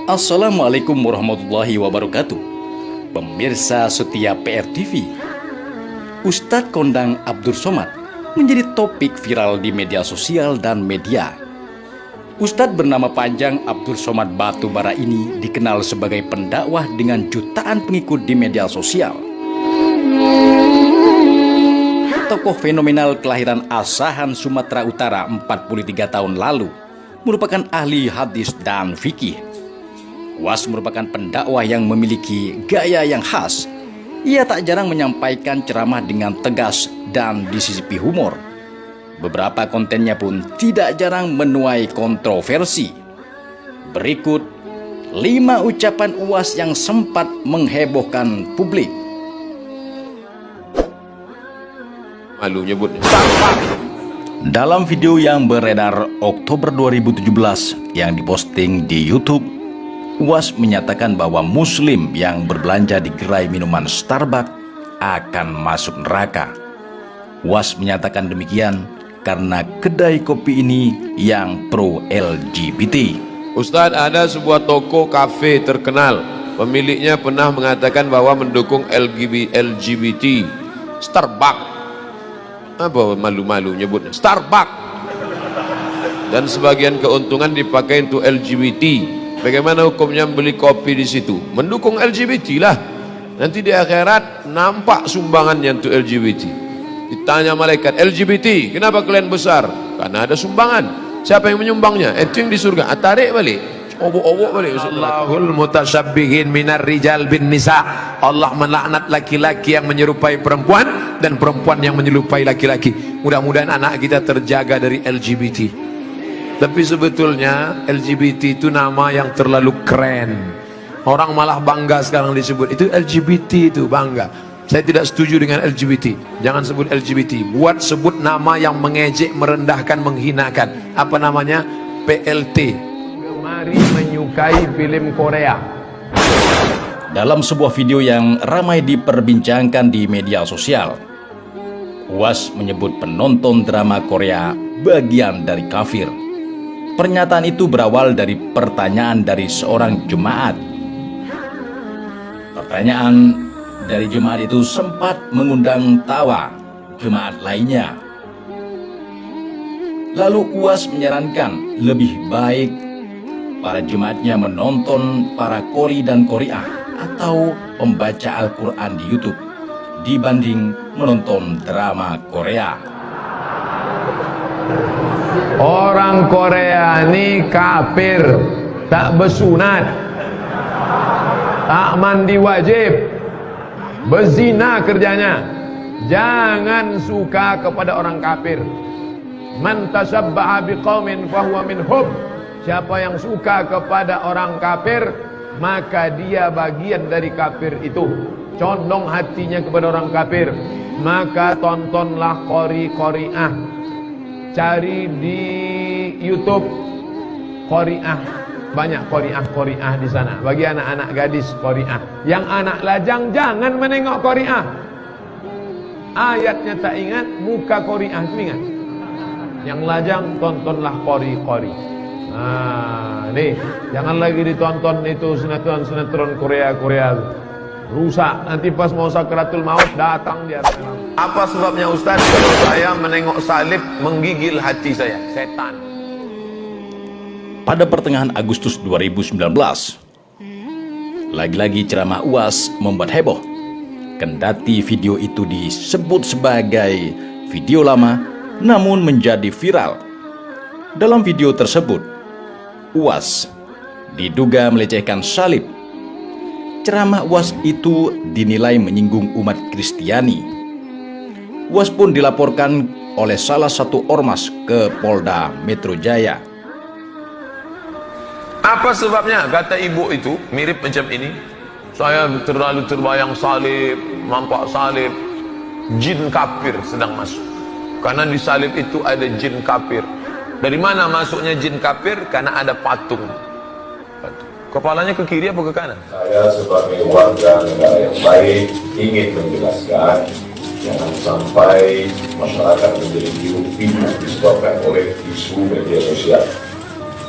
Assalamualaikum warahmatullahi wabarakatuh. Pemirsa setia PRTV, Ustadz Kondang Abdur Somad menjadi topik viral di media sosial dan media. Ustadz bernama panjang Abdur Somad Batubara ini dikenal sebagai pendakwah dengan jutaan pengikut di media sosial. Tokoh fenomenal kelahiran Asahan, Sumatera Utara 43 tahun lalu merupakan ahli hadis dan fikih. Uwas merupakan pendakwah yang memiliki gaya yang khas. Ia tak jarang menyampaikan ceramah dengan tegas dan disisipi humor. Beberapa kontennya pun tidak jarang menuai kontroversi. Berikut 5 ucapan Uwas yang sempat menghebohkan publik. Malu nyebutnya. Dalam video yang beredar Oktober 2017 yang diposting di YouTube, Uwas menyatakan bahwa Muslim yang berbelanja di gerai minuman Starbucks akan masuk neraka. Uwas menyatakan demikian karena kedai kopi ini yang pro LGBT. Ustadz, ada sebuah toko kafe terkenal. Pemiliknya pernah mengatakan bahwa mendukung LGBT. Starbucks. Apa malu-malu nyebutnya? Starbucks. Dan sebagian keuntungan dipakai untuk LGBT. Bagaimana hukumnya beli kopi di situ? Mendukung LGBT lah. Nanti di akhirat nampak sumbangannya untuk LGBT. Ditanya malaikat, LGBT, kenapa kalian besar? Karena ada sumbangan. Siapa yang menyumbangnya? Itu yang di surga. Tarik balik. Obok-obok balik. Allahul mutasyabbihin minar rijal bin nisa. Allah melaknat laki-laki yang menyerupai perempuan dan perempuan yang menyerupai laki-laki. Mudah-mudahan anak kita terjaga dari LGBT. Tapi sebetulnya LGBT itu nama yang terlalu keren. Orang malah bangga sekarang disebut. Itu LGBT itu bangga. Saya tidak setuju dengan LGBT. Jangan sebut LGBT. Buat sebut nama yang mengejek, merendahkan, menghinakan. Apa namanya? PLT. Gemari menyukai film Korea. Dalam sebuah video yang ramai diperbincangkan di media sosial, Uwas menyebut penonton drama Korea bagian dari kafir. Pernyataan itu berawal dari pertanyaan dari seorang jemaat. Pertanyaan dari jemaat itu sempat mengundang tawa jemaat lainnya. Lalu Uwas menyarankan lebih baik para jemaatnya menonton para qori dan qoriah atau pembaca Al-Quran di YouTube dibanding menonton drama Korea. Orang Korea ini kafir, tak bersunat, tak mandi wajib, berzina kerjanya. Jangan suka kepada orang kafir. Man tasabbaha biqaumin fahuwa minhum. Siapa yang suka kepada orang kafir, maka dia bagian dari kafir itu. Condong hatinya kepada orang kafir, maka tontonlah qori-qoriah. Cari di YouTube qoriah, banyak qoriah di sana. Bagi anak-anak gadis qoriah. Yang anak lajang jangan menengok qoriah. Ayatnya tak ingat, muka qoriah itu ingat. Yang lajang tontonlah qori-qori. Nah, nih, jangan lagi ditonton itu sinetron Korea. Rusak, nanti pas mau sakratul maut datang dia. Apa sebabnya Ustaz? Kalau saya menengok salib menggigil hati saya, setan. Pada pertengahan Agustus 2019, lagi-lagi ceramah Uwas membuat heboh. Kendati video itu disebut sebagai video lama, namun menjadi viral. Dalam video tersebut, Uwas diduga melecehkan salib. Ceramah Uwas itu dinilai menyinggung umat Kristiani. Uwas pun dilaporkan oleh salah satu ormas ke Polda Metro Jaya. Apa sebabnya? Kata ibu itu mirip macam ini. Saya terlalu terbayang salib, nampak salib, jin kafir sedang masuk. Karena di salib itu ada jin kafir. Dari mana masuknya jin kafir? Karena ada patung. Kepalanya ke kiri apa ke kanan? Saya sebagai warga negara yang baik ingin menjelaskan jangan sampai masyarakat menjadi hiruk pikuk disebabkan oleh isu media sosial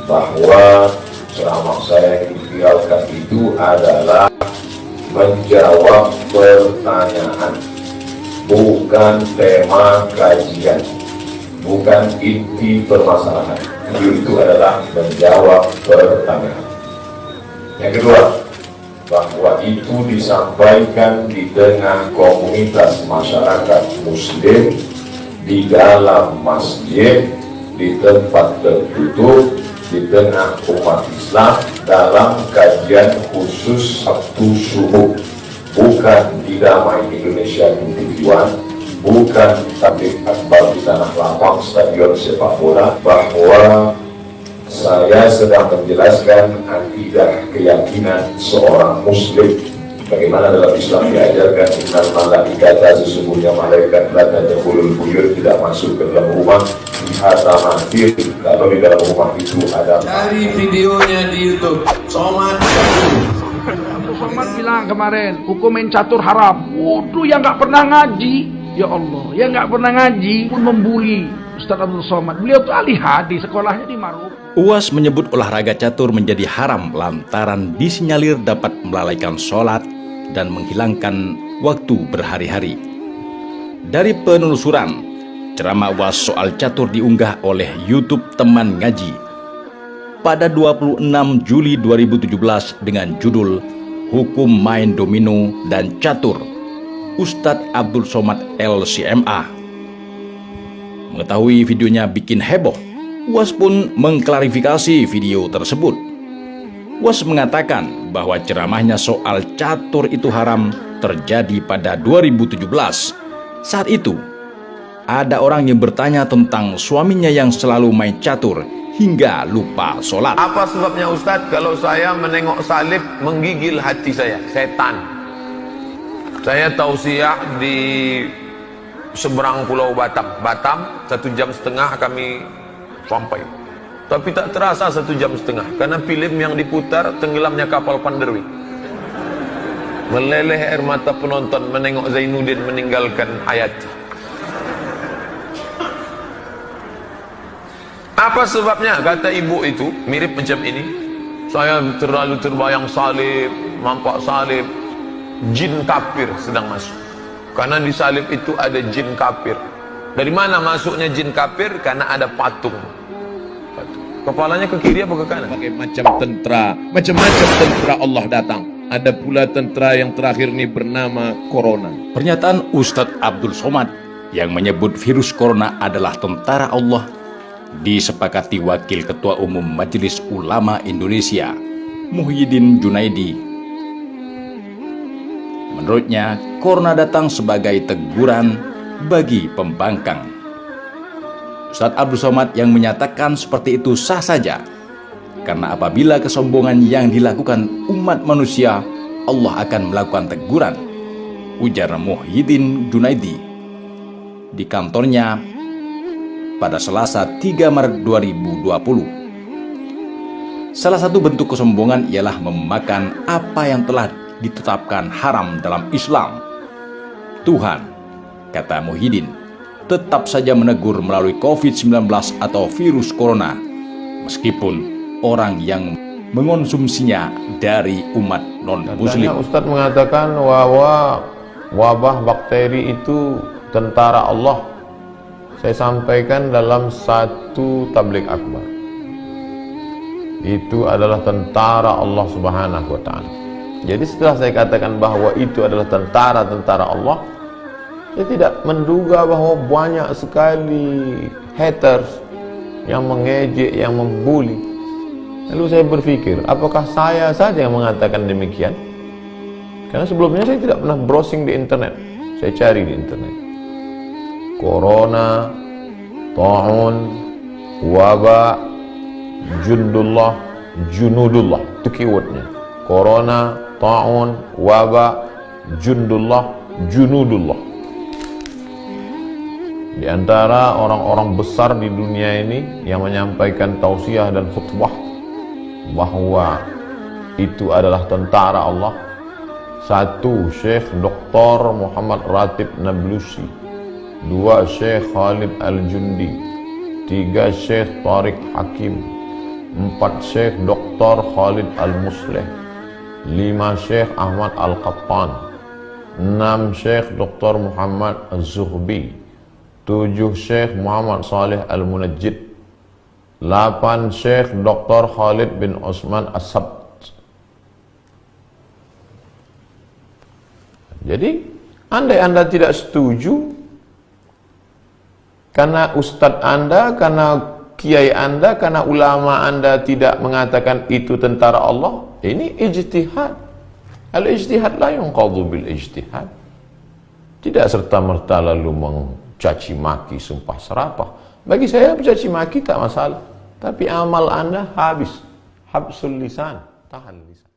bahwa ceramah saya yang diviralkan itu adalah menjawab pertanyaan, bukan tema kajian, bukan inti permasalahan. Itu adalah menjawab pertanyaan. Yang kedua, bahwa itu disampaikan di tengah komunitas masyarakat muslim, di dalam masjid, di tempat tertutup, di tengah umat Islam, dalam kajian khusus Sabtu subuh, bukan di Damai Indonesia 21, bukan tablik akbar di tanah lapang stadion sepak bola, bahwa saya sedang menjelaskan akidah keyakinan seorang muslim. Bagaimana dalam Islam diajarkan, innal malaikata, sesungguhnya malaikat la tadkhulul buyut, tidak masuk ke dalam rumah, hatta mati, kalau di dalam rumah itu ada. Cari videonya di YouTube. Somad Somad bilang kemarin, hukum main catur haram. Waduh, yang nggak pernah ngaji, ya Allah, yang nggak pernah ngaji pun membuli Ustaz Abdul Somad. Beliau tuh ahli hadis, sekolahnya di Maroko. UAS menyebut olahraga catur menjadi haram lantaran disinyalir dapat melalaikan sholat dan menghilangkan waktu berhari-hari. Dari penelusuran, ceramah UAS soal catur diunggah oleh YouTube Teman Ngaji pada 26 Juli 2017 dengan judul Hukum Main Domino dan Catur, Ustadz Abdul Somad LCMA. Mengetahui videonya bikin heboh, UAS pun mengklarifikasi video tersebut. UAS mengatakan bahwa ceramahnya soal catur itu haram terjadi pada 2017. Saat itu, ada orang yang bertanya tentang suaminya yang selalu main catur hingga lupa sholat. Apa sebabnya Ustadz kalau saya menengok salib menggigil hati saya, setan? Saya tausiah di seberang pulau Batam, 1,5 jam kami sampai. Tapi tak terasa 1,5 jam karena film yang diputar tenggelamnya kapal Panderwi. Meleleh air mata penonton menengok Zainuddin meninggalkan hayat. Apa sebabnya? Kata ibu itu mirip macam ini. Saya terlalu terbayang salib, nampak salib, jin kafir sedang masuk. Karena di salib itu ada jin kafir. Dari mana masuknya jin kafir? Karena ada patung. Kepalanya ke kiri apa ke kanan? Macam-macam tentara Allah datang. Ada pula tentara yang terakhir ini bernama Corona. Pernyataan Ustadz Abdul Somad yang menyebut virus corona adalah tentara Allah disepakati Wakil Ketua Umum Majelis Ulama Indonesia, Muhyiddin Junaidi. Menurutnya, corona datang sebagai teguran bagi pembangkang. Ustadz Abdul Somad yang menyatakan seperti itu sah saja, karena apabila kesombongan yang dilakukan umat manusia, Allah akan melakukan teguran, ujar Muhyiddin Junaidi di kantornya pada Selasa 3 Maret 2020. Salah satu bentuk kesombongan ialah memakan apa yang telah ditetapkan haram dalam Islam. Tuhan, kata Muhyiddin, tetap saja menegur melalui COVID-19 atau virus corona, meskipun orang yang mengonsumsinya dari umat non-muslim. Ustadz mengatakan bahwa wabah bakteri itu tentara Allah. Saya sampaikan dalam satu tablik akbar. Itu adalah tentara Allah Subhanahu wa ta'ala. Jadi setelah saya katakan bahwa itu adalah tentara Allah, saya tidak menduga bahwa banyak sekali haters yang mengejek, yang membuli. Lalu saya berpikir, apakah saya saja yang mengatakan demikian? Karena sebelumnya saya tidak pernah browsing di internet. Saya cari di internet. Corona, ta'un, wabah, jundullah, junudullah. Itu keywordnya. Corona, ta'un, wabah, jundullah, junudullah. Di antara orang-orang besar di dunia ini yang menyampaikan tausiah dan khutbah bahwa itu adalah tentara Allah. Satu, Syekh Dr. Muhammad Ratib Nablusi. Dua, Syekh Khalid Al-Jundi. Tiga, Syekh Tariq Hakim. 4 Syekh Dr. Khalid Al-Musleh, 5 Syekh Ahmad Al-Qattan, 6 Syekh Dr. Muhammad Az-Zuhbi, 7 Syekh Muhammad Saleh Al-Munajjid, 8 Syekh Dr. Khalid bin Osman As-Sabt. Jadi, andai Anda tidak setuju, karena ustadz Anda, karena kiai Anda, karena ulama Anda tidak mengatakan itu tentara Allah, ini ijtihad. Al-ijtihad la yunqadhu bil ijtihad. Tidak serta-merta lalu mencaci maki, sumpah serapah. Bagi saya mencaci maki tak masalah, tapi amal Anda habis. Habsul lisan, tahan lisan.